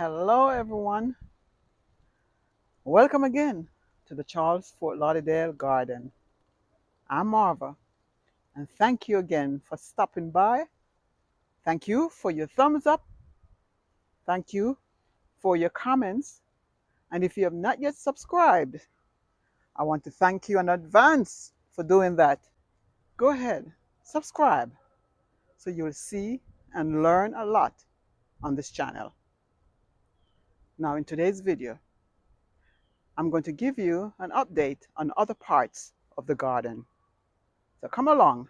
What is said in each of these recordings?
Hello, everyone. Welcome again to the Charles Fort Lauderdale Garden. I'm Marva, and thank you again for stopping by. Thank you for your thumbs up. Thank you for your comments. And if you have not yet subscribed, I want to thank you in advance for doing that. Go ahead, subscribe so you'll see and learn a lot on this channel. Now, in today's video, I'm going to give you an update on other parts of the garden. So come along.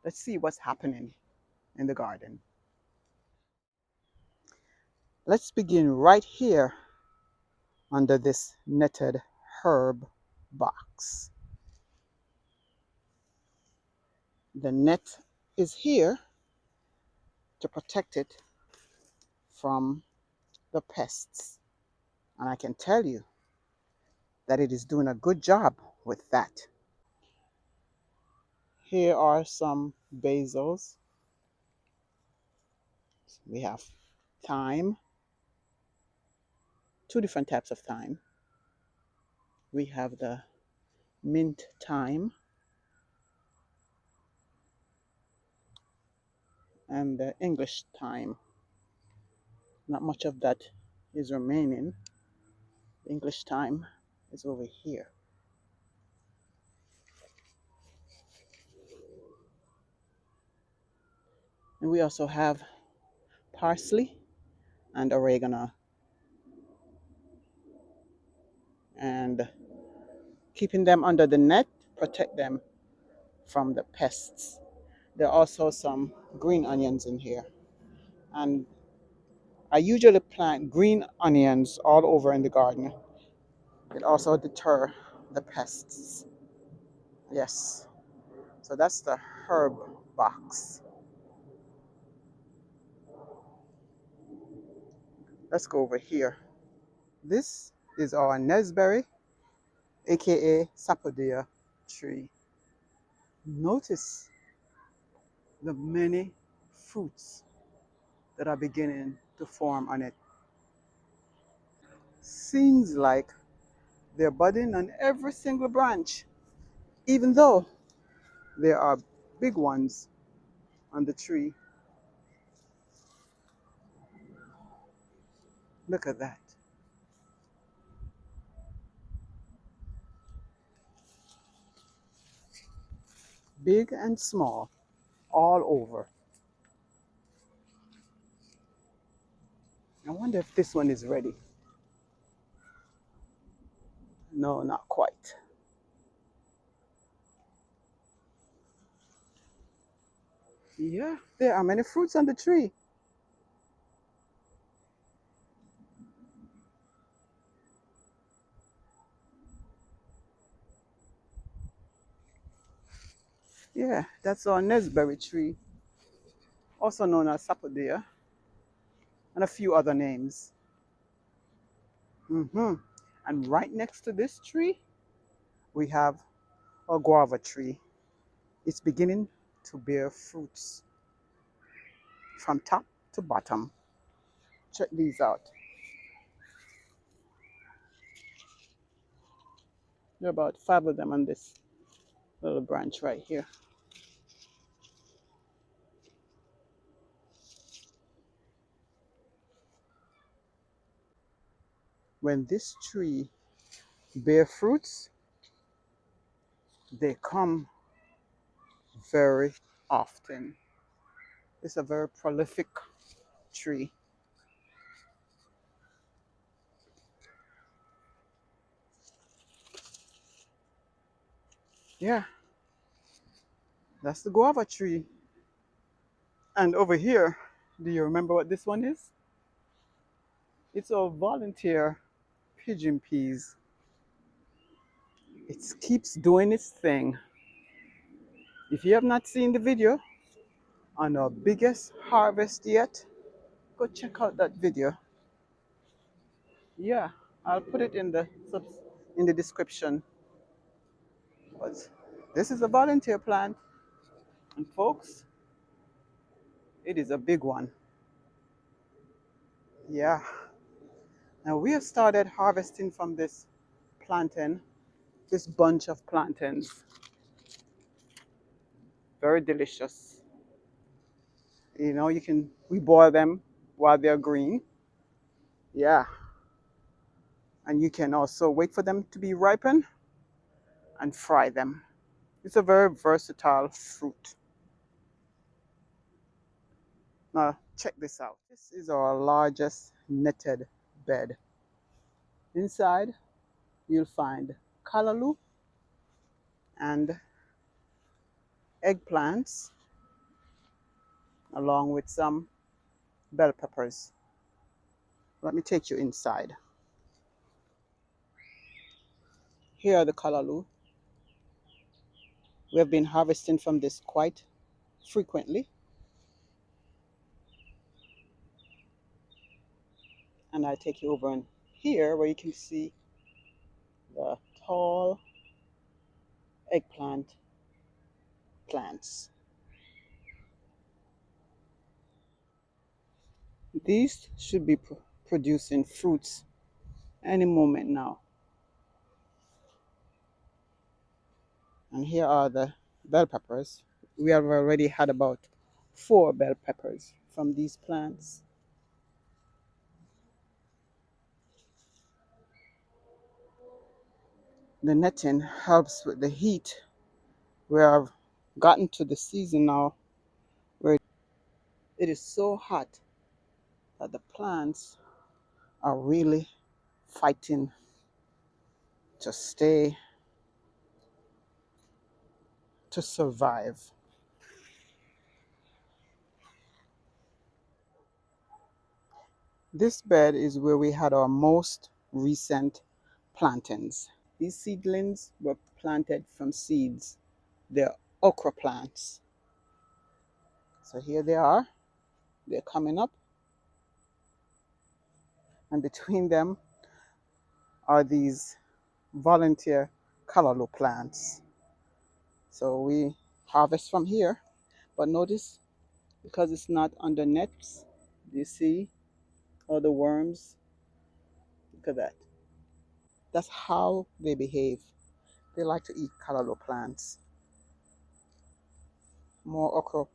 Let's see what's happening in the garden. Let's begin right here under this netted herb box. The net is here to protect it from the pests. And I can tell you that it is doing a good job with that. Here are some basils. We have thyme, two different types of thyme. We have the mint thyme and the English thyme. Not much of that is remaining. The English thyme is over here. And we also have parsley and oregano. And keeping them under the net, protect them from the pests. There are also some green onions in here. And I usually plant green onions all over in the garden. It also deters the pests. Yes. So that's the herb box. Let's go over here. This is our Nesberry, aka Sapodea tree. Notice the many fruits that are beginning to form on it. Seems like they're budding on every single branch, even though there are big ones on the tree. Look at that. Big and small, all over. I wonder if this one is ready. No, not quite. Yeah, there are many fruits on the tree. Yeah, that's our Nesberry tree, also known as Sapodea, and a few other names. And right next to this tree, we have a guava tree. It's beginning to bear fruits from top to bottom. Check these out. There are about 5 of them on this little branch right here. When this tree bear fruits, they come very often. It's a very prolific tree. Yeah, that's the guava tree. And over here, do you remember what this one is? It's a volunteer pigeon peas. It keeps doing its thing. If you have not seen the video on our biggest harvest yet, go check out that video. Yeah, I'll put it in the description. But this is a volunteer plant, and folks, it is a big one. Yeah, Now we have started harvesting from this plantain, this bunch of plantains. Very delicious. You know, we boil them while they're green. Yeah. And you can also wait for them to be ripened and fry them. It's a very versatile fruit. Now, check this out. This is our largest netted bed. Inside, you'll find callaloo and eggplants, along with some bell peppers. Let me take you inside. Here are the callaloo. We have been harvesting from this quite frequently, and I'll take you over in here where you can see the tall eggplant plants. These should be producing fruits any moment now. And here are the bell peppers. We have already had about 4 bell peppers from these plants. The netting helps with the heat. We have gotten to the season now where it is so hot that the plants are really fighting to stay, to survive. This bed is where we had our most recent plantings. These seedlings were planted from seeds. They're okra plants. So here they are. They're coming up. And between them are these volunteer callaloo plants. So we harvest from here. But notice, because it's not under nets, you see all the worms? Look at that. That's how they behave. They like to eat callaloo plants. More okra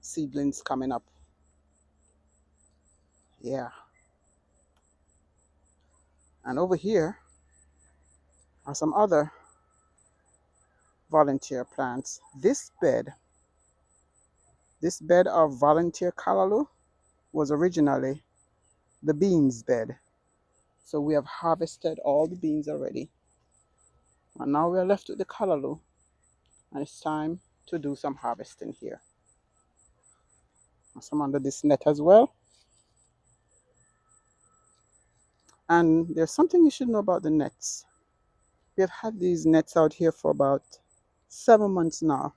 seedlings coming up. Yeah. And over here are some other volunteer plants. This bed of volunteer callaloo was originally the beans bed. So we have harvested all the beans already. And now we are left with the callaloo. And it's time to do some harvesting here. Some under this net as well. And there's something you should know about the nets. We have had these nets out here for about 7 months now.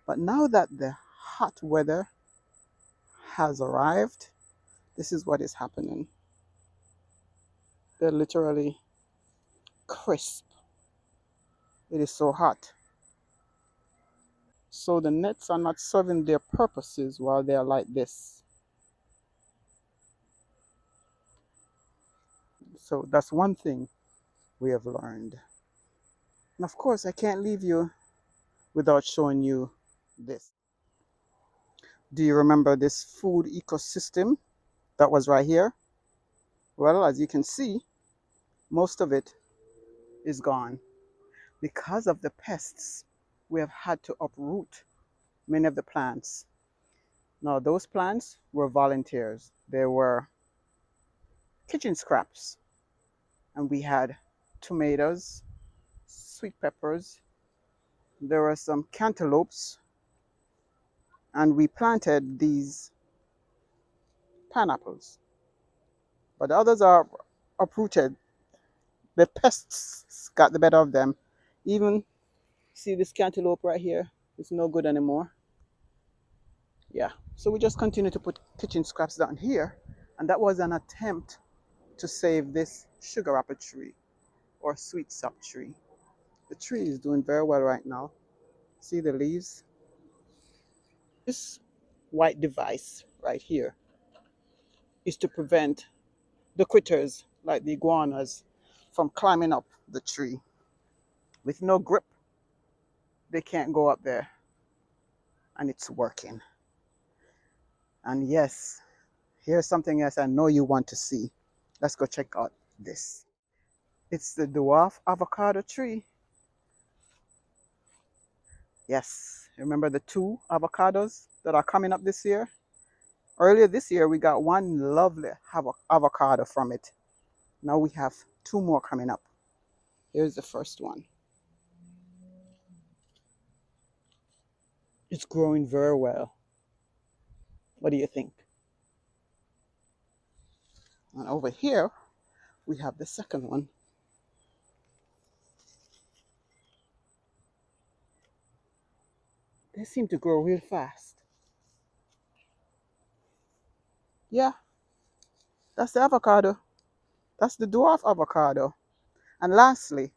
But now that the hot weather has arrived, this is what is happening. They're literally crisp. It is so hot. So the nets are not serving their purposes while they are like this. So that's one thing we have learned. And of course, I can't leave you without showing you this. Do you remember this food ecosystem that was right here? Well, as you can see, most of it is gone. Because of the pests, we have had to uproot many of the plants. Now, those plants were volunteers. They were kitchen scraps. And we had tomatoes, sweet peppers, there were some cantaloupes, and we planted these pineapples. But the others are uprooted. The pests got the better of them. Even see this cantaloupe right here? It's no good anymore. Yeah. So we just continue to put kitchen scraps down here. And that was an attempt to save this sugar apple tree or sweet sap tree. The tree is doing very well right now. See the leaves? This white device right here is to prevent the critters, like the iguanas, from climbing up the tree. With no grip, they can't go up there, and it's working. And yes, here's something else I know you want to see. Let's go check out this. It's the dwarf avocado tree. Yes, remember the two avocados that are coming up this year? Earlier this year, we got one lovely avocado from it. Now we have two more coming up. Here's the first one. It's growing very well. What do you think? And over here, we have the second one. They seem to grow real fast. Yeah, that's the avocado. That's the dwarf avocado. And lastly,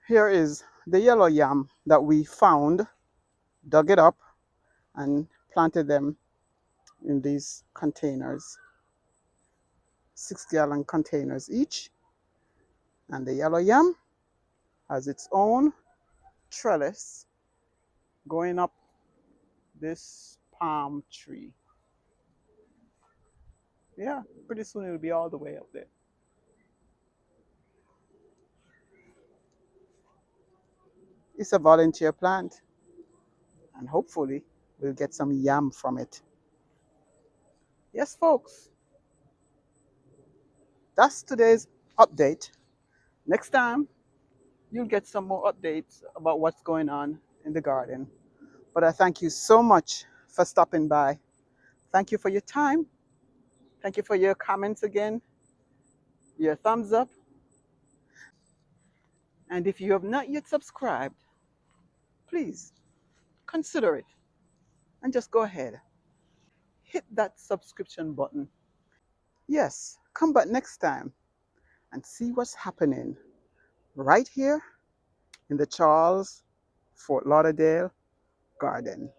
here is the yellow yam that we found, dug it up, and planted them in these containers, 6-gallon containers each. And the yellow yam has its own trellis going up this palm tree. Yeah, pretty soon it'll be all the way up there. It's a volunteer plant, and hopefully we'll get some yam from it. Yes, folks, that's today's update. Next time, you'll get some more updates about what's going on in the garden. But I thank you so much for stopping by. Thank you for your time. Thank you for your comments again, your thumbs up. And if you have not yet subscribed, please consider it and just go ahead. Hit that subscription button. Yes, come back next time and see what's happening right here in the Charles Fort Lauderdale garden.